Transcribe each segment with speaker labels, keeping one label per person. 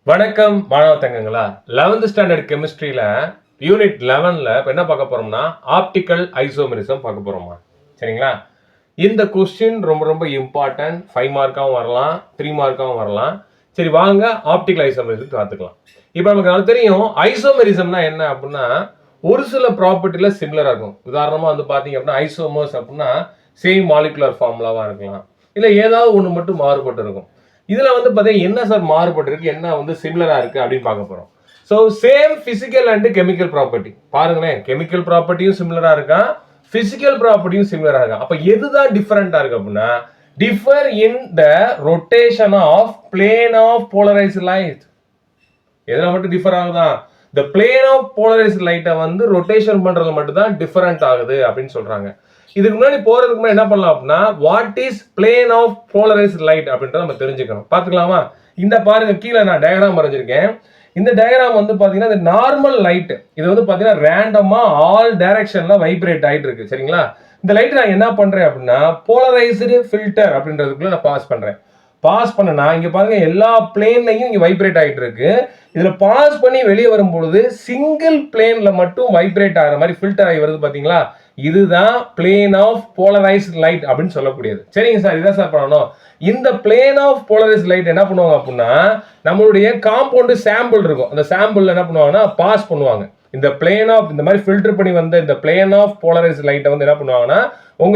Speaker 1: வணக்கம் மாணவ தங்கங்களா. 11th standard கெமிஸ்ட்ரியில unit 11ல இப்போ என்ன பார்க்க போறோம்னா ஆப்டிக்கல் ஐசோமெரிசம் பார்க்க போறோமா. சரிங்களா? இந்த கொஸ்டின் ரொம்ப ரொம்ப இம்பார்ட்டன்ட். 5 மார்க்காகவும் வரலாம், 3 மார்க்காகவும் வரலாம். சரி வாங்க ஆப்டிக்கல் ஐசோமெரிசம் பார்த்துக்கலாம். இப்போ நமக்கு நல்லா தெரியும் ஐசோமெரிசம்னா என்ன அப்படின்னா ஒரு சில ப்ராப்பர்ட்டில சிமிலராக இருக்கும். உதாரணமாக வந்து பார்த்தீங்க அப்படின்னா ஐசோமர்ஸ் அப்படின்னா சேம் மாலிகுலர் ஃபார்முலாவாக இருக்கலாம், இல்லை ஏதாவது ஒன்று மட்டும் மாறுபட்டு இருக்கும். இதுல வந்து பார்த்தீங்கன்னா என்ன சார் மாறுபட்டு இருக்கு, என்ன வந்து சிமிலரா இருக்கு அப்படின்னு பார்க்க போறோம். So same physical and chemical property பாருங்களேன், கெமிக்கல் ப்ராப்பர்ட்டியும் சிமிலரா இருக்கா, பிசிக்கல் ப்ராப்பர்ட்டியும் சிமிலரா இருக்கா. அப்ப எதுதான் டிஃபரெண்டா இருக்கு அப்படின்னா differ in the rotation of plane of polarized light. எதுல மட்டும் டிஃபர் ஆகுதா, the plane of polarized light வந்து ரொட்டேஷன் பண்றது மட்டும் தான் டிஃபரெண்ட் ஆகுது அப்படின்னு சொல்றாங்க. இதுக்கு முன்னாடி போறதுக்கு முன்னாடி என்ன பண்ணலாம் அப்படின்னா what is plane of polarized light அப்படின்றத நம்ம தெரிஞ்சுக்கணும். பார்த்துக்கலாமா? இந்த பாருங்க, கீழே நான் டயக்ராம் வரைஞ்சிருக்கேன். இந்த டயக்ராம் வந்து பாத்தீங்கன்னா இந்த நார்மல் லைட், இது வந்து பாத்தீங்கன்னா ரேண்டமா ஆல் டைரக்ஷன்ல வைப்ரேட் ஆயிட்டு இருக்கு. சரிங்களா? இந்த லைட் நான் என்ன பண்றேன் அப்படின்னா போலரைஸ்டு ஃபில்டர் அப்படின்றதுக்குள்ள நான் பாஸ் பண்றேன். பாஸ் பண்ணனா இங்க பாருங்க எல்லா பிளேன்லையும் இங்க வைப்ரேட் ஆகிட்டு இருக்கு. இதுல பாஸ் பண்ணி வெளியே வரும்பொழுது சிங்கிள் பிளேன்ல மட்டும் வைப்ரேட் ஆகிற மாதிரி ஃபில்டர் ஆகி வருது. பாத்தீங்களா? இதுதான் பிளேன் ஆஃப் போலரைஸ்ட் லைட் அப்படின்னு சொல்லக்கூடியது. சரிங்க சார், இதான் சார் பண்ணணும். இந்த பிளேன் ஆஃப் போலரைஸ்ட் லைட் என்ன பண்ணுவாங்க அப்படின்னா நம்மளுடைய காம்பவுண்ட் சாம்பிள் இருக்கும், அந்த சாம்பிள் என்ன பண்ணுவாங்கன்னா பாஸ் பண்ணுவாங்க. இந்த பிளேன் ஆஃப் இந்த மாதிரி ஃபில்டர் பண்ணி வந்த இந்த பிளேன் ஆஃப் போலரைஸ்ட் லைட்டை வந்து என்ன பண்ணுவாங்கன்னா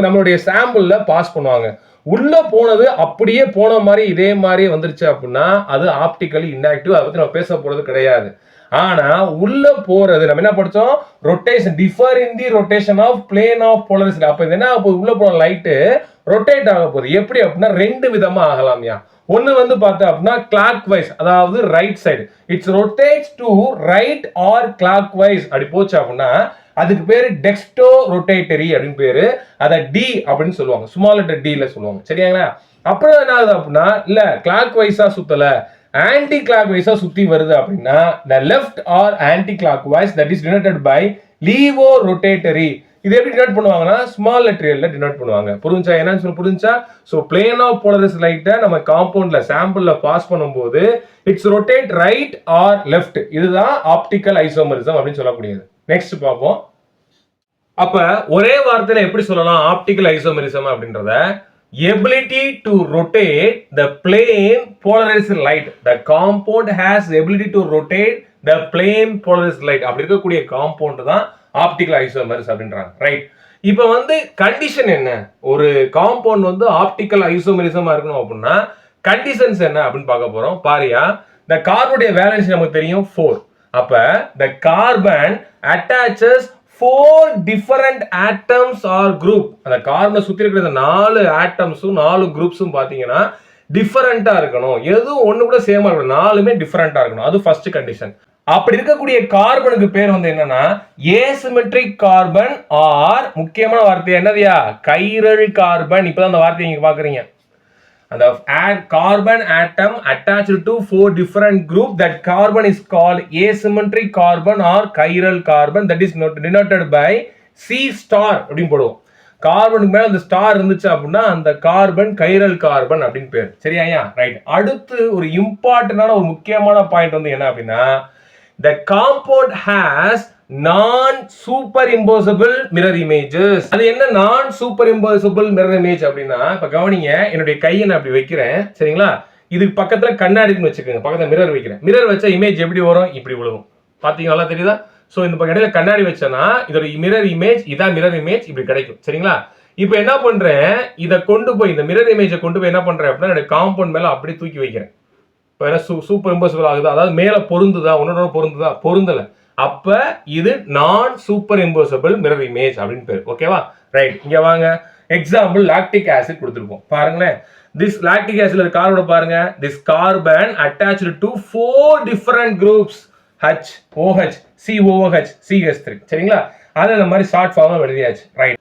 Speaker 1: நம்மளுடைய சாம்பிள்ல பாஸ் பண்ணுவாங்க. உள்ள போனது அப்படியே போன மாதிரி இதே மாதிரி வந்துருச்சு அப்படின்னா அது ஆப்டிக்கலி இன்ஆக்டிவ். அதை பத்தி நம்ம பேச போறது கிடையாது. ஆனா உள்ள போறது நம்ம என்ன படிச்சோம், rotation, differ in the rotation of plane of polarized. அப்ப இது என்ன உள்ள போன லைட் ரொட்டேட் ஆக போகுது. எப்படி அப்படின்னா ரெண்டு விதமா ஆகலாம்யா. ஒன்னு வந்து பார்த்தா அப்படின்னா கிளாக் வைஸ், அதாவது right side it's rotates to right or clock wise. அப்படி போச்சு அப்படின்னா அதுக்கு பேரு டெக்ஸ்டோ ரொட்டேட்டரி அப்படின்னு பேரு. அதை டி அப்படின்னு சொல்லுவாங்க, ஸ்மால் லெட்டர் டி ல சொல்லுவாங்க. சரிங்களா? அப்புறம் என்ன ஆகுது அப்படின்னா இல்ல கிளாக் வைஸா சுத்தல, ஆன்டி கிளாக் வைஸா சுத்தி வருது அப்படின்னா the left or anti clockwise, that is denoted by levo rotatory. இது எப்படி டினோட் பண்ணுவாங்கன்னா ஸ்மால் லெட்டர் ல டினோட் பண்ணுவாங்க. புரிஞ்சா என்னன்னு சொல்லி புரிஞ்சா? சோ பிளேன் ஆஃப் போலரைஸ்ட் லைட்டை நம்ம காம்பவுண்ட்ல சாம்பிள்ல பாஸ் பண்ணும்போது it's rotate right or left. இதுதான் ஆப்டிக்கல் ஐசோமெரிசம் அப்படின்னு சொல்லக்கூடியது. நெக்ஸ்ட் பார்ப்போம். அப்ப ஒரே வார்த்தையில எப்படி சொல்லலாம் ஆப்டிக்கல் ஐசோமெரிசம் அப்படின்றத? ability to rotate the plane polarized light. The compound has the ability to rotate the plane polarized light. அப்படி இருக்கக்கூடிய காம்பவுண்ட் தான் ஆப்டிக்கல் ஐசோமர்ஸ் அப்படின்றாங்க. ரைட்? இப்போ வந்து கண்டிஷன் என்ன, ஒரு காம்பவுண்ட் வந்து ஆப்டிக்கல் ஐசோமெரிசமா இருக்கணும் அப்படின்னா கண்டிஷன்ஸ் என்ன அப்படின்னு பார்க்க போறோம். பாரியா, இந்த கார்பனுடைய வேலன்சி நமக்கு தெரியும் 4. அப்ப the carbon attaches 4 different atoms or group. அந்த கார்பனை சுத்தி இருக்கிற 4 ஆட்டம்ஸும் 4 குரூப்ஸும் பாத்தீங்கன்னா டிஃபரெண்டா இருக்கணும். எதுவும் ஒண்ணு கூட சேமா இருக்கணும், 4மே டிஃபரெண்டா இருக்கணும். அது ஃபர்ஸ்ட் கண்டிஷன். அப்படி இருக்கக்கூடிய கார்பனுக்கு பேர் வந்து என்னன்னா ஏசிமெட்ரிக் கார்பன் ஆர் முக்கியமான வார்த்தை என்னதுயா, கைரல் கார்பன். இப்பதான் அந்த வார்த்தையை நீங்க பாக்குறீங்க. அந்த carbon atom attached to 4 different group, that carbon is called asymmetric carbon or chiral carbon. That is denoted by C star அப்படின்னு போடுவோம். கார்பனுக்கு மேல அந்த ஸ்டார் இருந்துச்சு அப்படின்னா அந்த கார்பன் கைரல் கார்பன் அப்படின்னு பேர். சரியா? ரைட். அடுத்து ஒரு இம்பார்ட்டன்டான ஒரு முக்கியமான பாயிண்ட் வந்து என்ன அப்படின்னா the compound has நான் சூப்பர்இம்போசிபிள் மிரர் இமேஜஸ். அது என்ன நான் சூப்பர்இம்போசிபிள் மிரர் இமேஜ் அப்படின்னா, இப்ப கவனிங்க, என்னுடைய கையை நான் அப்படி வைக்கிறேன். சரிங்களா? இதுக்கு பக்கத்துல கண்ணாடின்னு வச்சுக்கோங்க, பக்கத்துல மிரர் வைக்கிறேன். மிரர் வச்சா இமேஜ் எப்படி வரும், இப்படி விழுவும். பாத்தீங்களா? நல்லா தெரியுதா? சோ இந்த பக்கம் இடையில கண்ணாடி வச்சேன்னா இதோட மிரர் இமேஜ், இதான் மிரர் இமேஜ், இப்படி கிடைக்கும். சரிங்களா? இப்போ என்ன பண்றேன், இதை கொண்டு போய் இந்த மிரர் இமேஜை கொண்டு போய் என்ன பண்றேன் அப்படின்னா என்னுடைய காம்பவுண்ட் மேல அப்படி தூக்கி வைக்கிறேன். இப்போ என்ன சூப்பர் இம்போசிபிள் ஆகுது, அதாவது மேல பொருந்துதா, ஒன்னோட பொருந்துதா, பொருந்தல. அப்ப இது நான் சூப்பர் இம்போசிபிள் மிரர் இமேஜ் அப்படின்னு பேர். ஓகேவா? ரைட். இங்க வாங்க, எக்ஸாம்பிள் லாக்டிக் ஆசிட் கொடுத்துருப்போம். பாருங்களேன், this lactic acid கார்பனை பாருங்க, this carbon attached to 4 different groups, H, OH, COOH, CH3. சரிங்களா? அதை இந்த மாதிரி ஷார்ட் ஃபார்மா எழுதியாச்சு. ரைட்.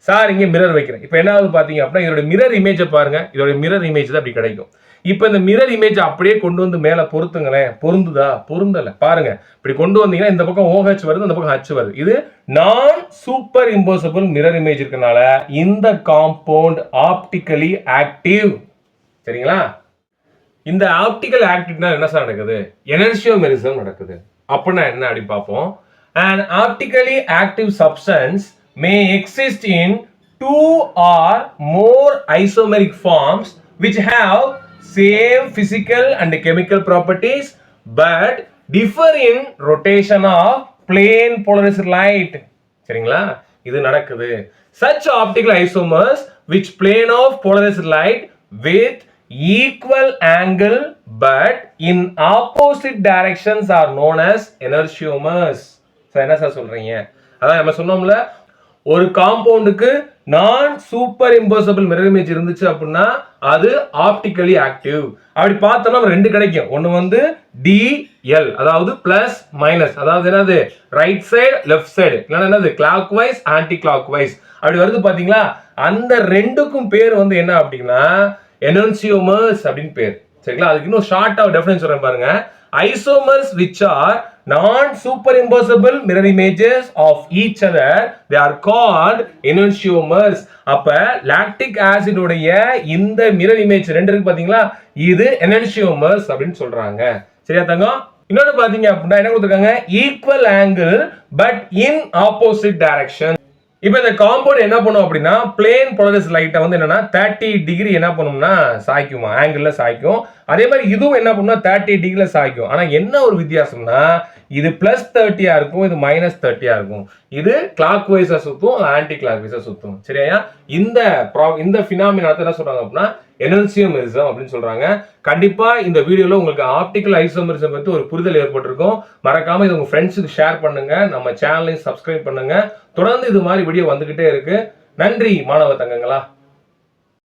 Speaker 1: சார் இங்க மிரர் வைக்கிறேன். இப்போ என்ன ஆகுது பாத்தீங்க அப்படின்னா இதோட மிரர் இமேஜை பாருங்க, இதோட மிரர் இமேஜ் தான் அப்படி கிடைக்கும். இப்போ இந்த மிரர் இமேஜ் அப்படியே கொண்டு வந்து மேல பொருத்துங்களேன், பொருந்துதா, பொருந்தல. பாருங்க, இப்படி கொண்டு வந்தீங்கன்னா இந்த பக்கம் OH வருது, இந்த பக்கம் H வருது. இது நான் சூப்பர் இம்போசிபிள் மிரர் இமேஜ் இருக்கனால இந்த காம்பவுண்ட் ஆப்டிக்கலி ஆக்டிவ். சரிங்களா? இந்த ஆப்டிக்கல் ஆக்டிவிட்டினா என்ன சார் நடக்குது? எனர்ஜியோமெரிசம் நடக்குது. அப்படின்னா என்ன அப்படின்னு பார்ப்போம். An optically active substance may exist in 2 or more isomeric forms which have same physical and chemical properties but differ in rotation of plane polarized light. சரிங்களா? இது நடக்குது. Such optical isomers which plane of polarized light with equal angle but in opposite directions are known as enantiomers. என்ன sir சொல்றீங்க? அதான் நம்ம சொன்னோம்ல, ஒரு காம்பவுண்டுக்கு நான் சூப்பர் இம்போசிபிள் மிரர் இமேஜ் இருந்துச்சு அப்படின்னா அது ஆப்டிகலி ஆக்டிவ். அப்படி பார்த்தோம்னா ரெண்டு கிடைக்கும். ஒன்னு வந்து DL, அதாவது பிளஸ் மைனஸ், அதாவது என்னது ரைட் சைடு லெஃப்ட் சைடு, இல்லைன்னா என்னது clockwise anti clock wise, அப்படி வருது பாத்தீங்களா? அந்த ரெண்டுக்கும் பேர் வந்து என்ன அப்படின்னா enantiomers அப்படின்னு பேர். சரிங்களா? அதுக்கு இன்னும் ஷார்ட்டா டெஃபினிஷன் சொல்றேன் பாருங்க. Isomers which are non-superimposable mirror images of each other, they are called enantiomers. அப்ப லாக்டிக் ஆசிட் உடைய இந்த மிரர் இமேஜ் ரெண்டு இருக்கு பாத்தீங்களா, இது enantiomers அப்படின்னு சொல்றாங்க. சரியா தங்கம்? இன்னொன்னு பாத்தீங்க அப்படின்னா என்ன கொடுத்திருக்காங்க? Equal angle but in opposite direction. இப்போ இந்த காம்பவுண்ட் என்ன பண்ணும் அப்படின்னா பிளேன் போலரைஸ்ட் லைட்டை வந்து என்னன்னா 30 டிகிரி என்ன பண்ணும்னா சாய்க்குமா, ஆங்கிள் சாய்க்கும். அதே மாதிரி இதுவும் என்ன பண்ணும் 30 டிகிரில சாய்க்கும். ஆனா என்ன ஒரு வித்தியாசம்னா இது +30 இருக்கும், இது -30 இருக்கும். இது கிளாக் வைஸா சுத்தும், ஆன்டி கிளாக் வைஸா சுத்தும். சரியா? இந்த ஃபினாமினாத்தை என்ன சொல்றாங்க அப்படின்னா எனர்ஜியோமெரிசம் அப்படின்னு சொல்றாங்க. கண்டிப்பா இந்த வீடியோல உங்களுக்கு ஆப்டிக்கல் ஐசோமெரிசம் பத்தி ஒரு புரிதல் ஏற்பட்டிருக்கும். மறக்காம இது உங்க ஃப்ரெண்ட்ஸுக்கு ஷேர் பண்ணுங்க, நம்ம சேனலையும் சப்ஸ்கிரைப் பண்ணுங்க. தொடர்ந்து இது மாதிரி வீடியோ வந்துகிட்டே இருக்கு. நன்றி மாணவ தங்கங்களா.